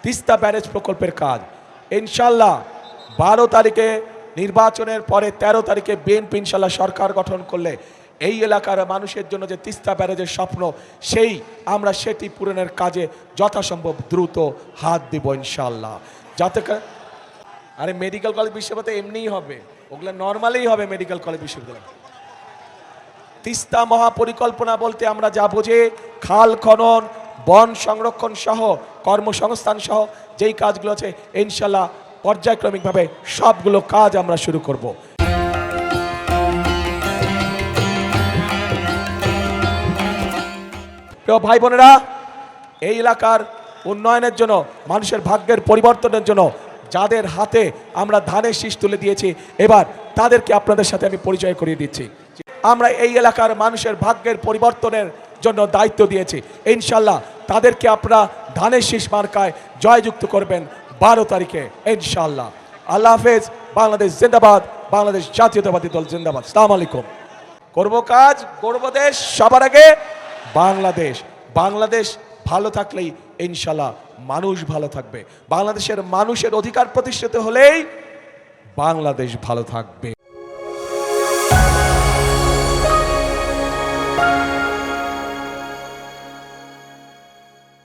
Teesta barrage প্রকল্পের কাজ ইনশাল্লাহ 12 তারিখে নির্বাচনের পরে 13 তারিখে বিএনপি ইনশাল্লাহ সরকার গঠন করলে এই এলাকার মানুষের জন্য যে তিস্তা ব্যারেজের স্বপ্ন আমরা সেটি পূরণের কাজে যথাসম্ভব দ্রুত হাত দিব ইনশাল্লাহ। যাতে আরে মেডিকেল কলেজ বিশ্ববিদ্যালয় এমনিই হবে, ওগুলো নর্মালেই হবে মেডিকেল কলেজ বিশ্ববিদ্যালয়। তিস্তা মহাপরিকল্পনা বলতে আমরা যা বুঝি খাল খনন, বন সংরক্ষণ সহ কর্মসংস্থান সহ যেই কাজগুলো আছে ইনশাল্লাহ পর্যায়ক্রমিকভাবে সবগুলো কাজ আমরা শুরু করব। প্রিয় ভাই বোনেরা, এই এলাকার উন্নয়নের জন্য, মানুষের ভাগ্যের পরিবর্তনের জন্য যাদের হাতে আমরা ধানের শীষ তুলে দিয়েছি, এবার তাদেরকে আপনাদের সাথে আমি পরিচয় করিয়ে দিচ্ছি। আমরা এই এলাকার মানুষের ভাগ্যের পরিবর্তনের জন্য দায়িত্ব দিয়েছি। ইনশাল্লাহ তাদেরকে আপনারা ধানের শীষ মার্কায় জয়যুক্ত করবেন 12 তারিখে ইনশাল্লাহ। আল্লাহ হাফেজ। বাংলাদেশ জিন্দাবাদ, বাংলাদেশ জাতীয়তাবাদী দল জিন্দাবাদ। আসসালামু আলাইকুম। করব কাজ, করব দেশ, সবার আগে বাংলাদেশ। বাংলাদেশ ভালো থাকলেই ইনশাল্লাহ মানুষ ভালো থাকবে। বাংলাদেশের মানুষের অধিকার প্রতিষ্ঠিত হলেই বাংলাদেশ ভালো থাকবে।